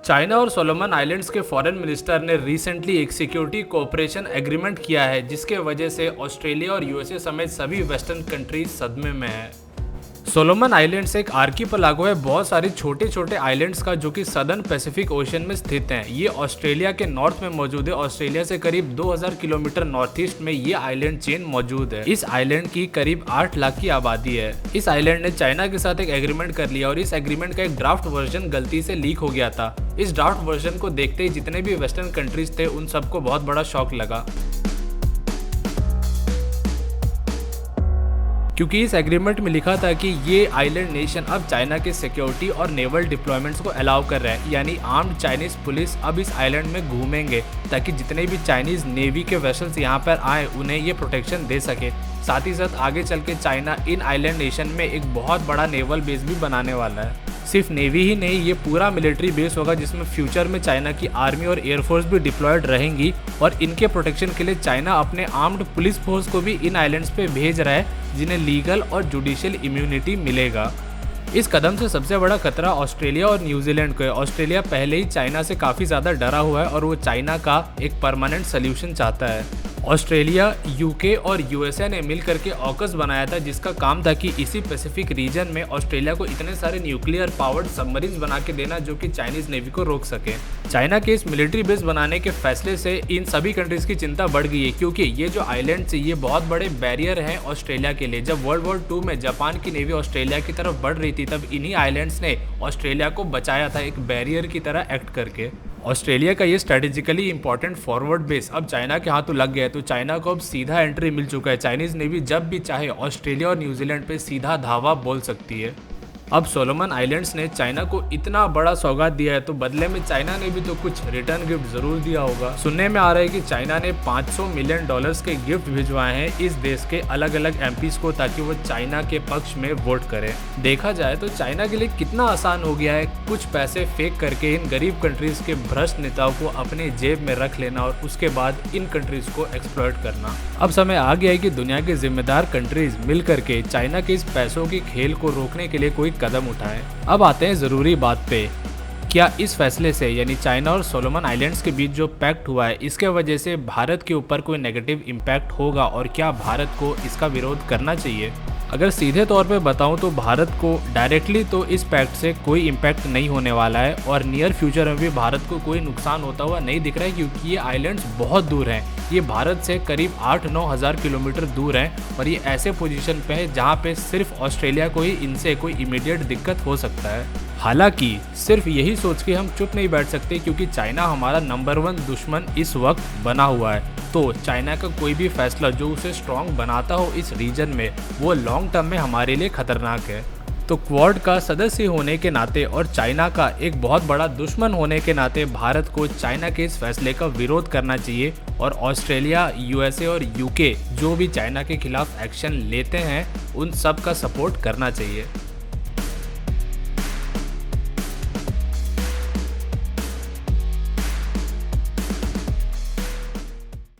China और Solomon islands के foreign minister ने रिसेंटली एक सिक्योरिटी कोऑपरेशन एग्रीमेंट किया है, जिसके वजह से ऑस्ट्रेलिया और यूएसए समेत सभी वेस्टर्न कंट्रीज सदमे में है। सोलोमन आइलैंड्स एक आर्कीपेलागो है बहुत सारी छोटे छोटे आइलैंड्स का, जो कि सदर्न पैसिफिक ओशन में स्थित हैं। ये ऑस्ट्रेलिया के नॉर्थ में मौजूद है। ऑस्ट्रेलिया से करीब 2000 किलोमीटर नॉर्थ ईस्ट में ये आइलैंड चेन मौजूद है। इस आइलैंड की करीब 8 लाख की आबादी है। इस आइलैंड ने चाइना के साथ एक एग्रीमेंट कर लिया और इस एग्रीमेंट का एक ड्राफ्ट वर्जन गलती से लीक हो गया था। इस ड्राफ्ट वर्जन को देखते ही जितने भी वेस्टर्न कंट्रीज थे उन सबको बहुत बड़ा शॉक लगा, क्योंकि इस एग्रीमेंट में लिखा था कि ये आइलैंड नेशन अब चाइना के सिक्योरिटी और नेवल डिप्लॉयमेंट्स को अलाउ कर रहा है, यानी आर्म्ड चाइनीज पुलिस अब इस आइलैंड में घूमेंगे ताकि जितने भी चाइनीज नेवी के वेसल्स यहाँ पर आए उन्हें ये प्रोटेक्शन दे सके। साथ ही साथ आगे चल के चाइना इन आइलैंड नेशन में एक बहुत बड़ा नेवल बेस भी बनाने वाला है। सिर्फ नेवी ही नहीं, ये पूरा मिलिट्री बेस होगा जिसमें फ्यूचर में चाइना की आर्मी और एयरफोर्स भी डिप्लॉयड रहेंगी और इनके प्रोटेक्शन के लिए चाइना अपने आर्म्ड पुलिस फोर्स को भी इन आइलैंड्स पे भेज रहा है, जिन्हें लीगल और जुडिशियल इम्यूनिटी मिलेगा। इस कदम से सबसे बड़ा खतरा ऑस्ट्रेलिया और न्यूजीलैंड को है। ऑस्ट्रेलिया पहले ही चाइना से काफ़ी ज़्यादा डरा हुआ है और वो चाइना का एक परमानेंट सोल्यूशन चाहता है। ऑस्ट्रेलिया, यूके और यूएसए ने मिलकर के ऑकस बनाया था, जिसका काम था कि इसी पैसिफिक रीजन में ऑस्ट्रेलिया को इतने सारे न्यूक्लियर पावर्ड सबमरीन्स बना के देना जो कि चाइनीज नेवी को रोक सके। चाइना के इस मिलिट्री बेस बनाने के फैसले से इन सभी कंट्रीज की चिंता बढ़ गई है, क्योंकि ये जो आइलैंड्स है ये बहुत बड़े बैरियर हैं ऑस्ट्रेलिया के लिए। जब वर्ल्ड वॉर 2 में जापान की नेवी ऑस्ट्रेलिया की तरफ बढ़ रही थी, तब इन्हीं आइलैंड्स ने ऑस्ट्रेलिया को बचाया था एक बैरियर की तरह एक्ट करके। ऑस्ट्रेलिया का ये स्ट्रेटेजिकली इंपॉर्टेंट फॉरवर्ड बेस अब चाइना के हाथों लग गया है, तो चाइना को अब सीधा एंट्री मिल चुका है। चाइनीज नेवी जब भी चाहे ऑस्ट्रेलिया और न्यूजीलैंड पे सीधा धावा बोल सकती है। अब सोलोमन आइलैंड्स ने चाइना को इतना बड़ा सौगात दिया है, तो बदले में चाइना ने भी तो कुछ रिटर्न गिफ्ट जरूर दिया होगा। सुनने में आ रहा है कि चाइना ने $500 मिलियन के गिफ्ट भिजवाए हैं इस देश के अलग अलग एमपीज को, ताकि वो चाइना के पक्ष में वोट करें। देखा जाए तो चाइना के लिए कितना आसान हो गया है कुछ पैसे फेक करके इन गरीब कंट्रीज के भ्रष्ट नेताओं को अपने जेब में रख लेना और उसके बाद इन कंट्रीज को एक्सप्लॉइट करना। अब समय आ गया है कि दुनिया के जिम्मेदार कंट्रीज मिल करके चाइना के इस पैसों की खेल को रोकने के लिए कोई कदम उठाएं। अब आते हैं जरूरी बात पे, क्या इस फैसले से यानी चाइना और सोलोमन आइलैंड्स के बीच जो पैक्ट हुआ है इसके वजह से भारत के ऊपर कोई नेगेटिव इम्पैक्ट होगा और क्या भारत को इसका विरोध करना चाहिए? अगर सीधे तौर पे बताऊं तो भारत को डायरेक्टली तो इस पैक्ट से कोई इम्पैक्ट नहीं होने वाला है और नियर फ्यूचर में भी भारत को कोई नुकसान होता हुआ नहीं दिख रहा है, क्योंकि ये आइलैंड्स बहुत दूर हैं। ये भारत से करीब 8-9 हज़ार किलोमीटर दूर हैं और ये ऐसे पोजीशन पे है जहाँ पे सिर्फ ऑस्ट्रेलिया को ही इनसे कोई इमीडिएट दिक्कत हो सकता है। हालांकि सिर्फ यही सोच के हम चुप नहीं बैठ सकते, क्योंकि चाइना हमारा नंबर 1 दुश्मन इस वक्त बना हुआ है। तो चाइना का कोई भी फैसला जो उसे स्ट्रॉन्ग बनाता हो इस रीजन में, वो लॉन्ग टर्म में हमारे लिए खतरनाक है। तो क्वाड का सदस्य होने के नाते और चाइना का एक बहुत बड़ा दुश्मन होने के नाते भारत को चाइना के इस फैसले का विरोध करना चाहिए और ऑस्ट्रेलिया, यूएसए और यूके जो भी चाइना के खिलाफ एक्शन लेते हैं उन सब का सपोर्ट करना चाहिए।